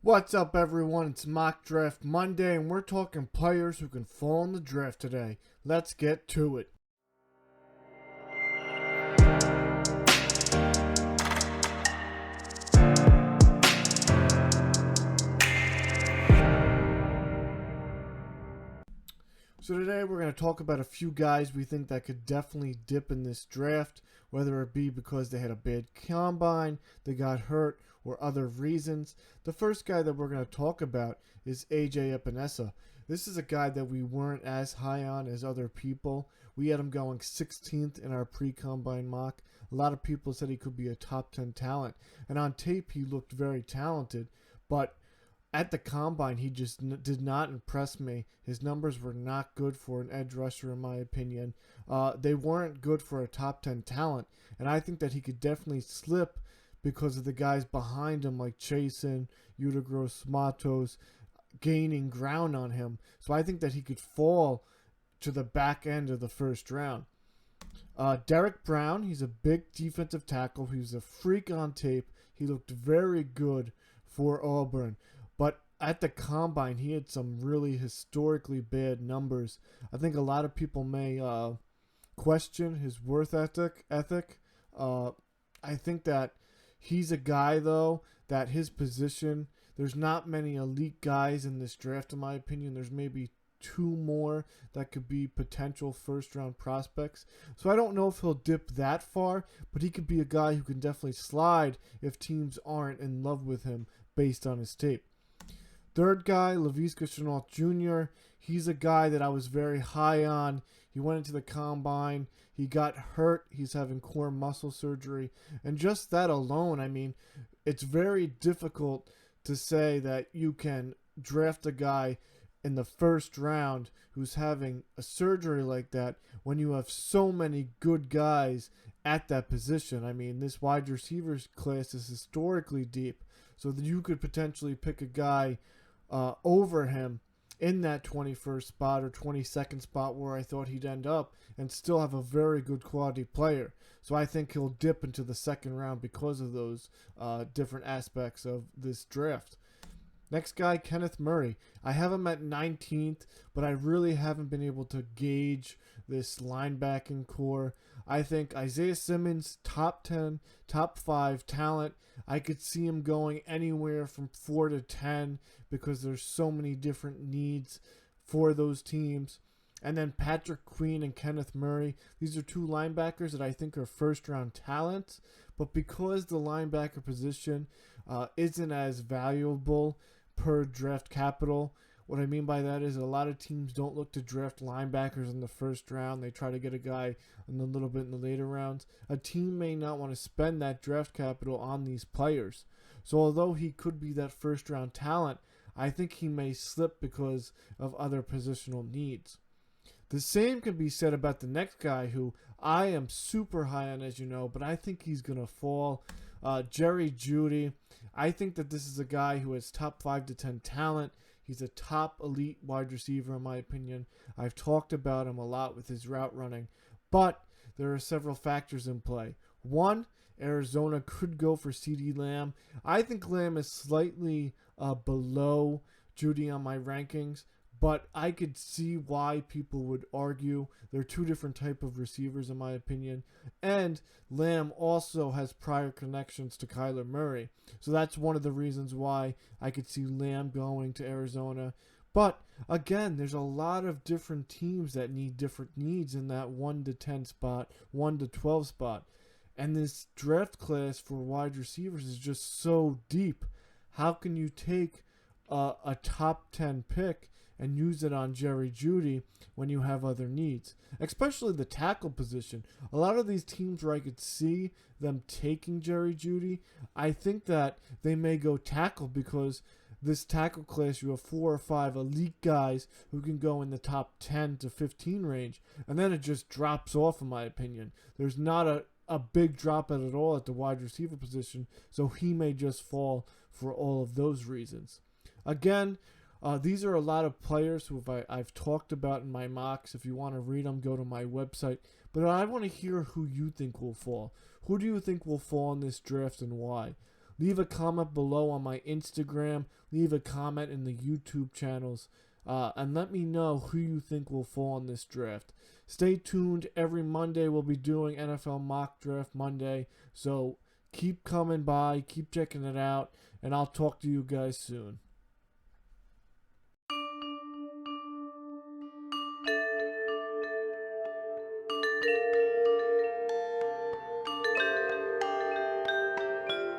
What's up, everyone? It's Mock Draft Monday, and we're talking players who can fall in the draft today. Let's get to it. So today we're going to talk about a few guys we think that could definitely dip in this draft, whether it be because they had a bad combine, they got hurt, or other reasons. The first guy that we're going to talk about is AJ Epinesa. This is a guy that we weren't as high on as other people. We had him going 16th in our pre-combine mock. A lot of people said he could be a top 10 talent, and on tape he looked very talented, but at the combine, he just did not impress me. His numbers were not good for an edge rusher, in my opinion. They weren't good for a top 10 talent, and I think that he could definitely slip because of the guys behind him, like Chasen, Jeudy, Matos, gaining ground on him. So I think that he could fall to the back end of the first round. Derek Brown, he's a big defensive tackle. He was a freak on tape. He looked very good for Auburn. But at the combine, he had some really historically bad numbers. I think a lot of people may question his worth ethic. I think that he's a guy, though, that his position, there's not many elite guys in this draft, in my opinion. There's maybe two more that could be potential first-round prospects. So I don't know if he'll dip that far, but he could be a guy who can definitely slide if teams aren't in love with him based on his tape. Third guy, Lavar Sternoff Jr., he's a guy that I was very high on. He went into the combine. He got hurt. He's having core muscle surgery. And just that alone, I mean, it's very difficult to say that you can draft a guy in the first round who's having a surgery like that when you have so many good guys at that position. I mean, this wide receivers class is historically deep, so that you could potentially pick a guy over him in that 21st spot or 22nd spot where I thought he'd end up and still have a very good quality player. So I think he'll dip into the second round because of those different aspects of this draft. Next guy, Kenneth Murray. I have him at 19th, but I really haven't been able to gauge this linebacking core. I think Isaiah Simmons, top 10, top 5 talent. I could see him going anywhere from 4 to 10 because there's so many different needs for those teams. And then Patrick Queen and Kenneth Murray. These are two linebackers that I think are first-round talents, but because the linebacker position isn't as valuable per draft capital. What I mean by that is a lot of teams don't look to draft linebackers in the first round. They try to get a guy in a little bit in the later rounds. A team may not want to spend that draft capital on these players. So although he could be that first round talent, I think he may slip because of other positional needs. The same can be said about the next guy who I am super high on, as you know, but I think he's going to fall. Jeudy. I think that this is a guy who has top 5 to 10 talent. He's a top elite wide receiver, in my opinion. I've talked about him a lot with his route running, but there are several factors in play. One, Arizona could go for CeeDee Lamb. I think Lamb is slightly below Jeudy on my rankings, but I could see why people would argue. They're two different type of receivers, in my opinion. And Lamb also has prior connections to Kyler Murray. So that's one of the reasons why I could see Lamb going to Arizona. But again, there's a lot of different teams that need different needs in that 1 to 10 spot, 1 to 12 spot. And this draft class for wide receivers is just so deep. How can you take a top 10 pick and use it on Jeudy when you have other needs, especially the tackle position? A lot of these teams where I could see them taking Jeudy, I think that they may go tackle because this tackle class, you have 4 or 5 elite guys who can go in the top 10 to 15 range, and then it just drops off, in my opinion. There's not a big drop at all at the wide receiver position, so he may just fall for all of those reasons. Again, these are a lot of players who I've talked about in my mocks. If you want to read them, go to my website. But I want to hear who you think will fall. Who do you think will fall in this draft and why? Leave a comment below on my Instagram. Leave a comment in the YouTube channels. And let me know who you think will fall in this draft. Stay tuned. Every Monday we'll be doing NFL Mock Draft Monday. So keep coming by. Keep checking it out. And I'll talk to you guys soon.